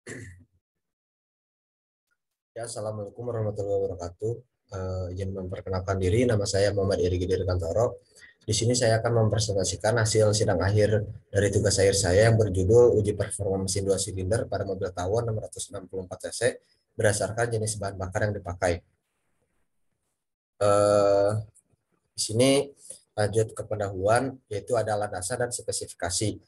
Ya, Assalamualaikum warahmatullahi wabarakatuh. Izin memperkenalkan diri, nama saya Muhammad Irigi Dirgantoro. Di sini saya akan mempresentasikan hasil sidang akhir dari tugas akhir saya yang berjudul Uji Performa Mesin 2 Silinder pada mobil Tawon 664 cc berdasarkan jenis bahan bakar yang dipakai. Eh, di sini lanjut ke pendahuluan, yaitu ada landasan dan spesifikasi.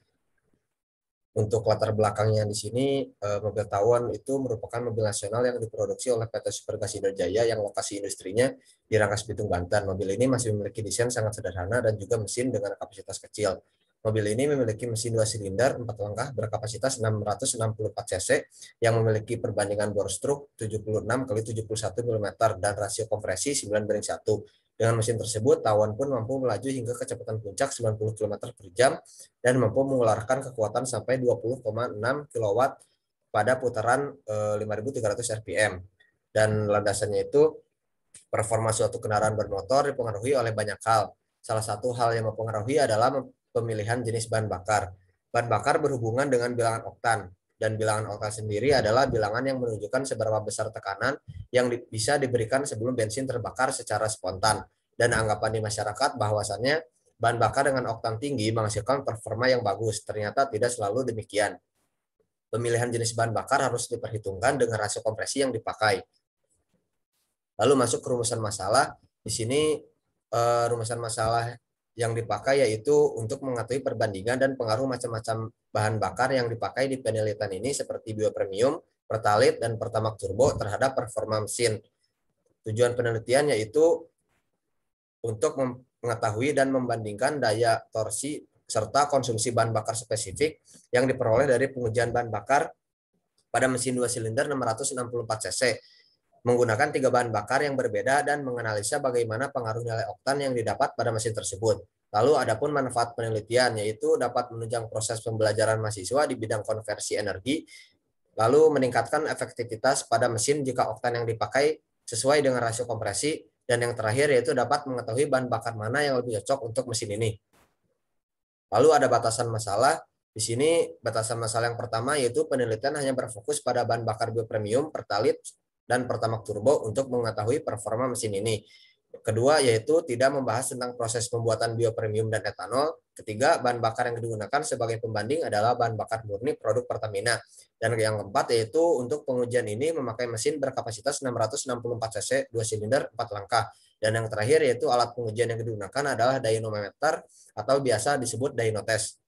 Untuk latar belakangnya di sini, mobil Tawon itu merupakan mobil nasional yang diproduksi oleh PT Supergas Indrajaya yang lokasi industrinya di Rangkas Bitung, Banten. Mobil ini masih memiliki desain sangat sederhana dan juga mesin dengan kapasitas kecil. Mobil ini memiliki mesin 2 silinder 4 langkah berkapasitas 664 cc yang memiliki perbandingan bore stroke 76 kali 71 mm dan rasio kompresi 9:1. Dengan mesin tersebut, Tawon pun mampu melaju hingga kecepatan puncak 90 km per jam dan mampu mengeluarkan kekuatan sampai 20,6 kW pada putaran 5.300 rpm. Dan landasannya itu, performa suatu kendaraan bermotor dipengaruhi oleh banyak hal. Salah satu hal yang mempengaruhi adalah pemilihan jenis bahan bakar. Bahan bakar berhubungan dengan bilangan oktan, dan bilangan oktan sendiri adalah bilangan yang menunjukkan seberapa besar tekanan yang bisa diberikan sebelum bensin terbakar secara spontan. Dan anggapan di masyarakat bahwasannya bahan bakar dengan oktan tinggi menghasilkan performa yang bagus. Ternyata tidak selalu demikian. Pemilihan jenis bahan bakar harus diperhitungkan dengan rasio kompresi yang dipakai. Lalu masuk ke rumusan masalah. Di sini rumusan masalah yang dipakai yaitu untuk mengetahui perbandingan dan pengaruh macam-macam bahan bakar yang dipakai di penelitian ini seperti biopremium, pertalite, dan pertamax turbo terhadap performa mesin. Tujuan penelitian yaitu untuk mengetahui dan membandingkan daya torsi serta konsumsi bahan bakar spesifik yang diperoleh dari pengujian bahan bakar pada mesin 2 silinder 664 cc menggunakan 3 bahan bakar yang berbeda dan menganalisa bagaimana pengaruh nilai oktan yang didapat pada mesin tersebut. Lalu adapun manfaat penelitian yaitu dapat menunjang proses pembelajaran mahasiswa di bidang konversi energi, lalu meningkatkan efektivitas pada mesin jika oktan yang dipakai sesuai dengan rasio kompresi, dan yang terakhir yaitu dapat mengetahui bahan bakar mana yang lebih cocok untuk mesin ini. Lalu ada batasan masalah. Di sini batasan masalah yang pertama yaitu penelitian hanya berfokus pada bahan bakar biopremium, pertalite, dan pertamax turbo untuk mengetahui performa mesin ini. Kedua yaitu tidak membahas tentang proses pembuatan biopremium dan etanol. Ketiga, bahan bakar yang digunakan sebagai pembanding adalah bahan bakar murni produk Pertamina. Dan yang keempat yaitu untuk pengujian ini memakai mesin berkapasitas 664 cc 2 silinder 4 langkah. Dan yang terakhir yaitu alat pengujian yang digunakan adalah dynamometer atau biasa disebut dynotes.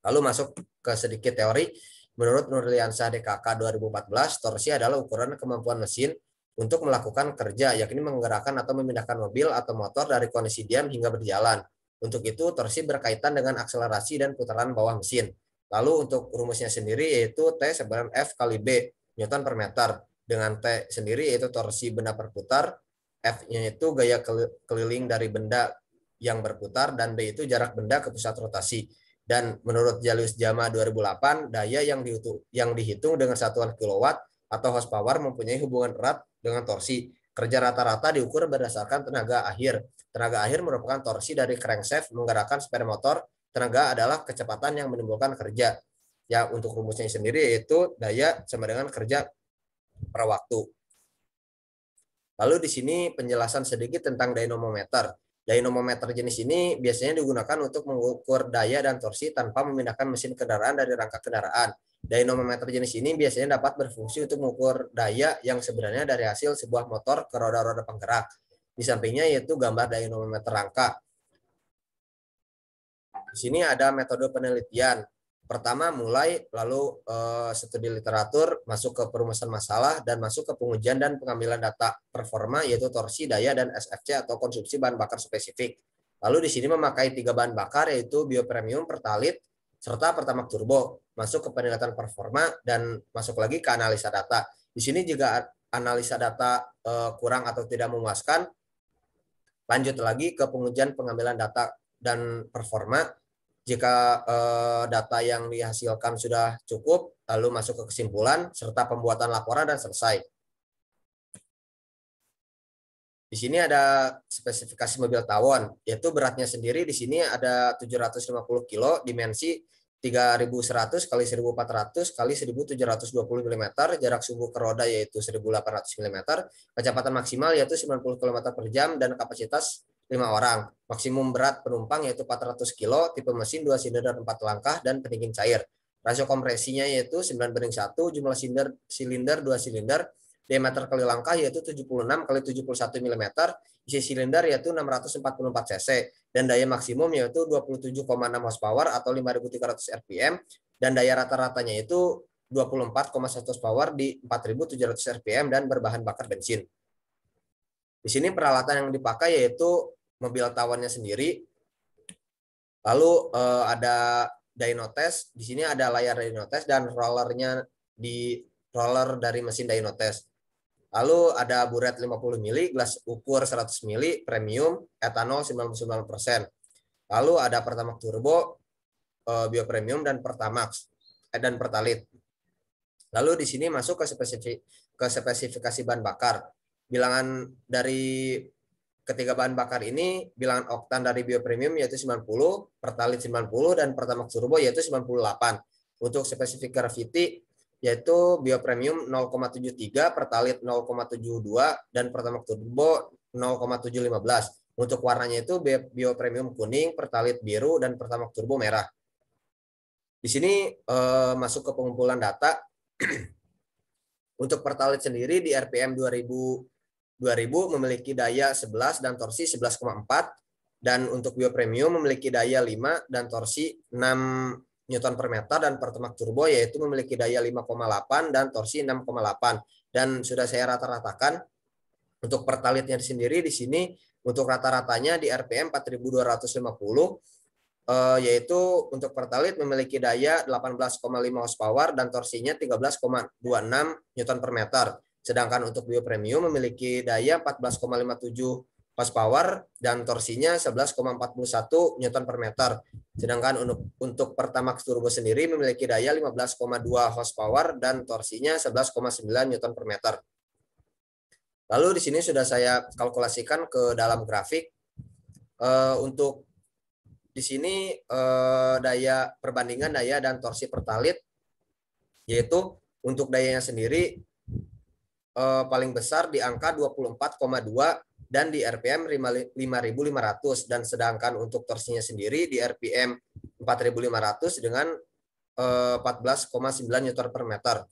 Lalu masuk ke sedikit teori. Menurut Nurliansyah DKK 2014, torsi adalah ukuran kemampuan mesin untuk melakukan kerja, yakni menggerakkan atau memindahkan mobil atau motor dari kondisi diam hingga berjalan. Untuk itu, torsi berkaitan dengan akselerasi dan putaran bawah mesin. Lalu untuk rumusnya sendiri yaitu T sama F kali B, Newton per meter. Dengan T sendiri yaitu torsi benda berputar, F-nya itu gaya keliling dari benda yang berputar, dan B itu jarak benda ke pusat rotasi. Dan menurut Julius Jama 2008, daya yang dihitung dengan satuan kilowatt atau horsepower mempunyai hubungan erat dengan torsi. Kerja rata-rata diukur berdasarkan tenaga akhir. Tenaga akhir merupakan torsi dari crankshaft menggerakkan sepeda motor. Tenaga adalah kecepatan yang menimbulkan kerja. Ya, untuk rumusnya sendiri yaitu daya sama dengan kerja per waktu. Lalu di sini penjelasan sedikit tentang dynamometer. Dynamometer jenis ini biasanya digunakan untuk mengukur daya dan torsi tanpa memindahkan mesin kendaraan dari rangka kendaraan. Dynamometer jenis ini biasanya dapat berfungsi untuk mengukur daya yang sebenarnya dari hasil sebuah motor ke roda-roda penggerak. Di sampingnya yaitu gambar dynamometer rangka. Di sini ada metode penelitian. Pertama mulai, lalu studi literatur, masuk ke perumusan masalah, dan masuk ke pengujian dan pengambilan data performa yaitu torsi, daya, dan SFC atau konsumsi bahan bakar spesifik. Lalu di sini memakai 3 bahan bakar yaitu biopremium, pertalite, serta pertamax turbo. Masuk ke penilaian performa dan masuk lagi ke analisa data. Di sini jika analisa data kurang atau tidak memuaskan, lanjut lagi ke pengujian pengambilan data dan performa. Jika data yang dihasilkan sudah cukup, lalu masuk ke kesimpulan serta pembuatan laporan dan selesai. Di sini ada spesifikasi mobil tawon, yaitu beratnya sendiri di sini ada 750 kilo, dimensi 3100 kali 1400 kali 1720 mm, jarak sumbu ke roda yaitu 1800 mm, kecepatan maksimal yaitu 90 km per jam, dan kapasitas 5 orang. Maksimum berat penumpang yaitu 400 kg, tipe mesin 2 silinder 4 langkah, dan pendingin cair. Rasio kompresinya yaitu 9:1, jumlah silinder 2 silinder, diameter kali langkah yaitu 76 kali 71 mm, isi silinder yaitu 644 cc, dan daya maksimum yaitu 27,6 horsepower atau 5.300 rpm, dan daya rata-ratanya itu 24,1 horsepower di 4.700 rpm dan berbahan bakar bensin. Di sini peralatan yang dipakai yaitu mobil tawonnya sendiri, lalu ada dyno-test. Di sini ada layar dyno-test dan rollernya di roller dari mesin dyno-test. Lalu ada buret 50 mili, gelas ukur 100 mili, premium, etanol 99%. Lalu ada Pertamax Turbo, Bio Premium, dan Pertamax dan Pertalite. Lalu di sini masuk ke spesifikasi bahan bakar. Bilangan dari ketiga bahan bakar ini, bilangan oktan dari Bio Premium yaitu 90, Pertalite 90, dan Pertamax Turbo yaitu 98. Untuk spesifik gravity yaitu Bio Premium 0,73, Pertalite 0,72, dan Pertamax Turbo 0,715. Untuk warnanya itu Bio Premium kuning, Pertalite biru, dan Pertamax Turbo merah. Di sini masuk ke pengumpulan data. Untuk Pertalite sendiri di RPM 2000 memiliki daya 11 dan torsi 11,4, dan untuk Bio Premium memiliki daya 5 dan torsi 6 Newton per meter, dan Pertamax Turbo yaitu memiliki daya 5,8 dan torsi 6,8. Dan sudah saya rata-ratakan untuk Pertalite-nya sendiri di sini untuk rata-ratanya di RPM 4250, yaitu untuk Pertalite memiliki daya 18,5 horsepower dan torsinya 13,26 Newton per meter. Sedangkan untuk Bio Premium memiliki daya 14,57 horsepower dan torsinya 11,41 Newton per meter. Sedangkan untuk Pertamax Turbo sendiri memiliki daya 15,2 horsepower dan torsinya 11,9 Newton per meter. Lalu di sini sudah saya kalkulasikan ke dalam grafik. Untuk di sini perbandingan daya dan torsi Pertalite, yaitu untuk dayanya sendiri paling besar di angka 24,2 dan di RPM 5.500, dan sedangkan untuk torsinya sendiri di RPM 4.500 dengan 14,9 Newton per meter.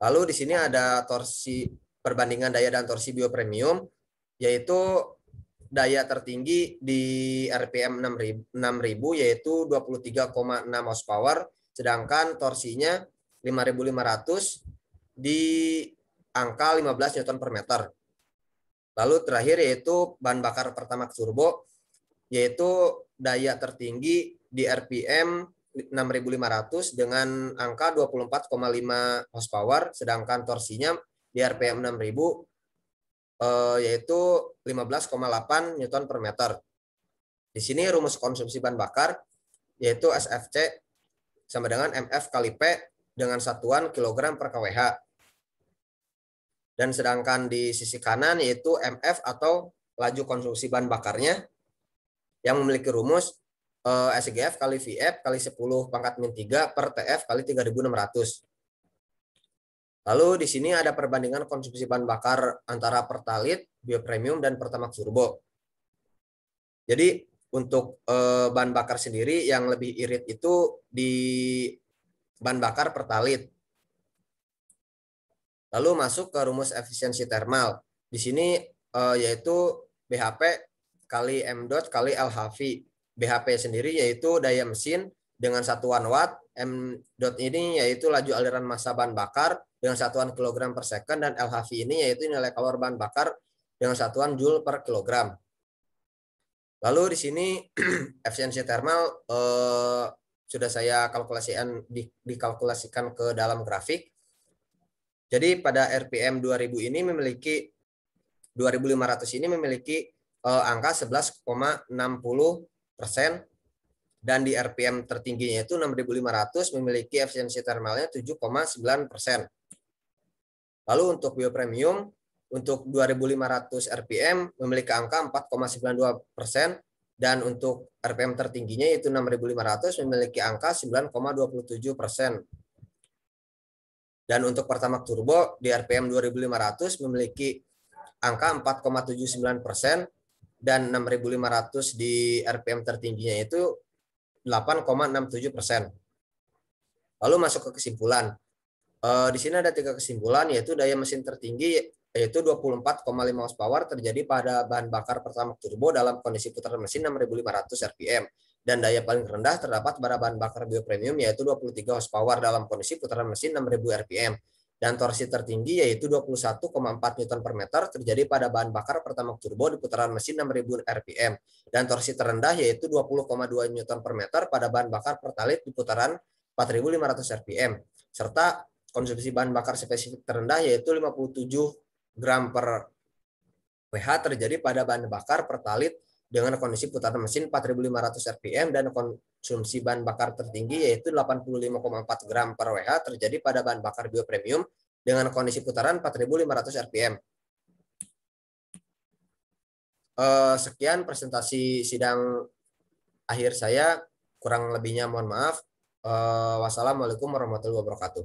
Lalu di sini ada torsi perbandingan daya dan torsi Bio Premium, yaitu daya tertinggi di RPM 6.000 yaitu 23,6 horsepower, sedangkan torsinya 5.500 di angka 15 Newton per meter. Lalu terakhir yaitu bahan bakar Pertamax Turbo, yaitu daya tertinggi di RPM 6.500 dengan angka 24,5 horsepower, sedangkan torsinya di RPM 6.000 yaitu 15,8 Newton per meter. Di sini rumus konsumsi bahan bakar yaitu SFC sama dengan MF kali P dengan satuan kilogram per kWh. Dan sedangkan di sisi kanan yaitu MF atau laju konsumsi bahan bakarnya yang memiliki rumus SGF kali VF kali 10 pangkat min 3 per TF kali 3.600. Lalu di sini ada perbandingan konsumsi bahan bakar antara Pertalite, Bio Premium, dan Pertamax Turbo. Jadi untuk bahan bakar sendiri yang lebih irit itu di bahan bakar Pertalite. Lalu masuk ke rumus efisiensi thermal. Di sini yaitu BHP kali M dot kali LHV. BHP sendiri yaitu daya mesin dengan satuan watt, M dot ini yaitu laju aliran massa bahan bakar dengan satuan kilogram per second, dan LHV ini yaitu nilai kalori bahan bakar dengan satuan joule per kilogram. Lalu di sini efisiensi thermal sudah saya dikalkulasikan ke dalam grafik. Jadi pada RPM 2000 ini memiliki 2500 ini memiliki angka 11,60%, dan di RPM tertingginya itu 6500 memiliki efisiensi thermalnya 7,9%. Lalu untuk Bio Premium untuk 2500 RPM memiliki angka 4,92%, Dan untuk RPM tertingginya yaitu 6.500 memiliki angka 9,27%. Dan untuk Pertamax Turbo di RPM 2.500 memiliki angka 4,79%, dan 6.500 di RPM tertingginya itu 8,67%. Lalu masuk ke kesimpulan. Di sini ada 3 kesimpulan, yaitu daya mesin tertinggi yaitu 24,5 horsepower terjadi pada bahan bakar Pertamax Turbo dalam kondisi putaran mesin 6.500 RPM. Dan daya paling rendah terdapat pada bahan bakar Bio Premium yaitu 23 horsepower dalam kondisi putaran mesin 6.000 RPM. Dan torsi tertinggi yaitu 21,4 Newton per meter terjadi pada bahan bakar Pertamax Turbo di putaran mesin 6.000 RPM. Dan torsi terendah yaitu 20,2 Newton per meter pada bahan bakar Pertalite di putaran 4.500 RPM. Serta konsumsi bahan bakar spesifik terendah yaitu 57 gram per WH terjadi pada bahan bakar Pertalite dengan kondisi putaran mesin 4.500 RPM, dan konsumsi bahan bakar tertinggi yaitu 85,4 gram per WH terjadi pada bahan bakar Bio Premium dengan kondisi putaran 4.500 RPM. Sekian presentasi sidang akhir saya, kurang lebihnya mohon maaf. Wassalamualaikum warahmatullahi wabarakatuh.